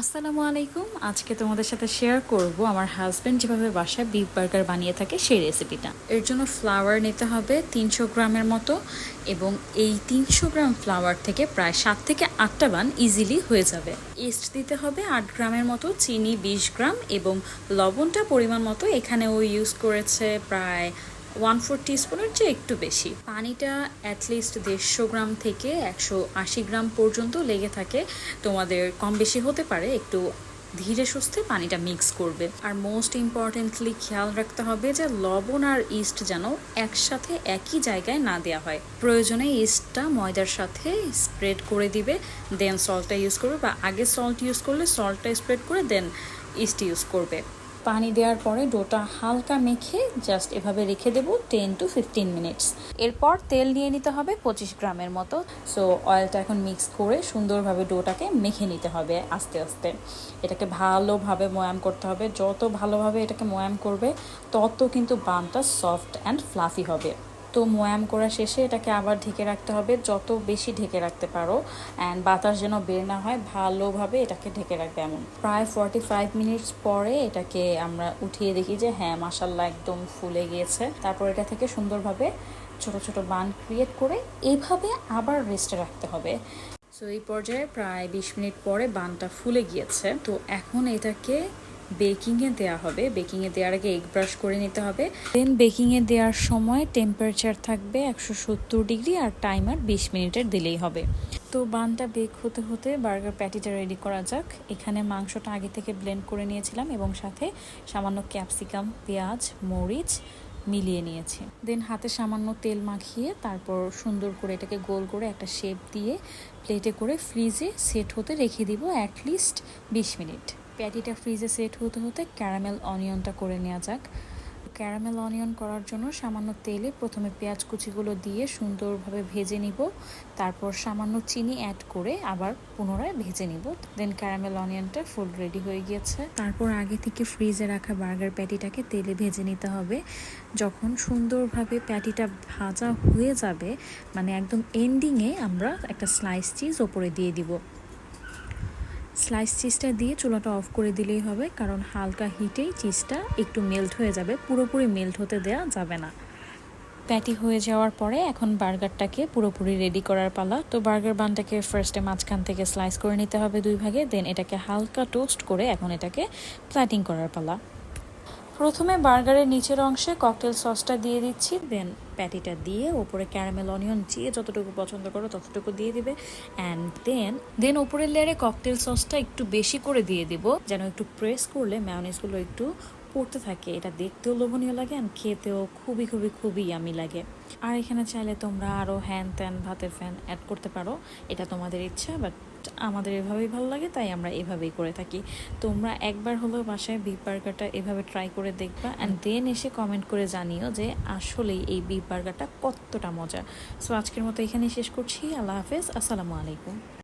আসসালামু আলাইকুম। আজকে তোমাদের সাথে শেয়ার করব আমার হাজব্যান্ড যেভাবে বাসায় বিফ বার্গার বানিয়ে থাকে সেই রেসিপিটা। এর জন্য ফ্লাওয়ার নিতে হবে 300 গ্রামের মতো, এবং এই 300 গ্রাম ফ্লাওয়ার থেকে প্রায় 7 থেকে 8টা বান ইজিলি হয়ে যাবে। ইস্ট দিতে হবে 8 গ্রামের মতো, চিনি 20 গ্রাম এবং লবণটা পরিমাণ মতো। এখানে ও ইউজ করেছে প্রায় 1/4 টিস্পুনের চেয়ে একটু বেশি। পানিটা অ্যাটলিস্ট 150 গ্রাম থেকে 180 গ্রাম পর্যন্ত লেগে থাকে। তোমাদের কম বেশি হতে পারে, একটু ধীরে সুস্থে পানিটা মিক্স করবে। আর মোস্ট ইম্পর্টেন্টলি খেয়াল রাখতে হবে যে লবণ আর ইস্ট যেন একসাথে একই জায়গায় না দেওয়া হয়। প্রয়োজনে ইস্টটা ময়দার সাথে স্প্রেড করে দিবে, দেন সল্টটা ইউজ করবে, বা আগে সল্ট ইউজ করলে সল্টটা স্প্রেড করে দেন ইস্ট ইউজ করবে। পানি দেওয়ার পরে ডোটা হালকা মেখে জাস্ট এভাবে রেখে দেবো 10 to 15 মিনিটস। এরপর তেল নিয়ে নিতে হবে 25 গ্রামের মতো। সো অয়েলটা এখন মিক্স করে সুন্দরভাবে ডোটাকে মেখে নিতে হবে আস্তে আস্তে। এটাকে ভালোভাবে ময়াম করতে হবে। যত ভালোভাবে এটাকে ময়াম করবে তত কিন্তু বানটা সফট অ্যান্ড ফ্লাফি হবে। তো ময়াম করা শেষে এটাকে আবার ঢেকে রাখতে হবে, যত বেশি ঢেকে রাখতে পারো, অ্যান্ড বাতাস যেন বের না হয়, ভালোভাবে এটাকে ঢেকে রাখবে। এমন প্রায় 45 মিনিটস পরে এটাকে আমরা উঠিয়ে দেখি যে হ্যাঁ মাশাল্লাহ একদম ফুলে গিয়েছে। তারপর এটা থেকে সুন্দরভাবে ছোট ছোট বান ক্রিয়েট করে এইভাবে আবার রেস্টে রাখতে হবে। সো এই পর্যায়ে প্রায় 20 মিনিট পরে বানটা ফুলে গিয়েছে। তো এখন এটাকে বেকিংয়ে দেওয়া হবে। বেকিংয়ে দেওয়ার আগে এগ ব্রাশ করে নিতে হবে। দেন বেকিংয়ে দেওয়ার সময় টেম্পারেচার থাকবে 170 ডিগ্রি, আর টাইমার 20 মিনিটের দিলেই হবে। তো বানটা বেক হতে হতে বার্গার প্যাটিটা রেডি করা যাক। এখানে মাংসটা আগে থেকে ব্লেন্ড করে নিয়েছিলাম এবং সাথে সামান্য ক্যাপসিকাম, পেঁয়াজ, মরিচ মিলিয়ে নিয়েছি। দেন হাতে সামান্য তেল মাখিয়ে তারপর সুন্দর করে এটাকে গোল করে একটা শেপ দিয়ে প্লেটে করে ফ্রিজে সেট হতে রেখে দিব অ্যাটলিস্ট 20 মিনিট। প্যাটিটা ফ্রিজে সেট হতে হতে ক্যারামেল অনিয়নটা করে নেওয়া যাক। ক্যারামেল অনিয়ন করার জন্য সামান্য তেলে প্রথমে পেঁয়াজ কুচিগুলো দিয়ে সুন্দরভাবে ভেজে নিব, তারপর সামান্য চিনি অ্যাড করে আবার পুনরায় ভেজে নিব। দেন ক্যারামেল অনিয়নটা ফুল রেডি হয়ে গিয়েছে। তারপর আগে থেকে ফ্রিজে রাখা বার্গার প্যাটিটাকে তেলে ভেজে নিতে হবে। যখন সুন্দরভাবে প্যাটিটা ভাজা হয়ে যাবে, মানে একদম এন্ডিংয়ে আমরা একটা স্লাইস চিজ ওপরে দিয়ে দিব। স্লাইস চিজটা দিয়ে চুলাটা অফ করে দিলেই হবে, কারণ হালকা হিটেই চিজটা একটু মেল্ট হয়ে যাবে, পুরোপুরি মেল্ট হতে দেওয়া যাবে না। প্যাটি হয়ে যাওয়ার পরে এখন বার্গারটাকে পুরোপুরি রেডি করার পালা। তো বার্গার বানটাকে ফার্স্টে মাঝখান থেকে স্লাইস করে নিতে হবে 2 ভাগে, দেন এটাকে হালকা টোস্ট করে এখন এটাকে প্ল্যাটিং করার পালা। প্রথমে বার্গারের নিচের অংশে ককটেল সসটা দিয়ে দিচ্ছি, দেন প্যাটিটা দিয়ে ওপরে ক্যারামেল অনিয়ন যে যতটুকু পছন্দ করো ততটুকু দিয়ে দিবে, অ্যান্ড দেন ওপরের লেয়ারে ককটেল সসটা একটু বেশি করে দিয়ে দিব, যেন একটু প্রেস করলে ম্যায়োনিজগুলো একটু পড়তে থাকে। এটা দেখতেও লোভনীয় লাগে অ্যান্ড খেতেও খুবই খুবই খুবই ইয়ামি লাগে। আর এখানে চাইলে তোমরা আরও হ্যান ত্যান ভাতের ফ্যান অ্যাড করতে পারো, এটা তোমাদের ইচ্ছা, বাট আমাদের এভাবেই ভালো লাগে তাই আমরা এভাবেই করে থাকি। তোমরা একবার হলেও বাসায় বিফ বার্গারটা এভাবে ট্রাই করে দেখবা, অ্যান্ড দেন এসে কমেন্ট করে জানিও যে আসলেই এই বিফ বার্গারটা কতটা মজা। সো আজকের মতো এখানেই শেষ করছি। আল্লাহ হাফেজ, আসসালামু আলাইকুম।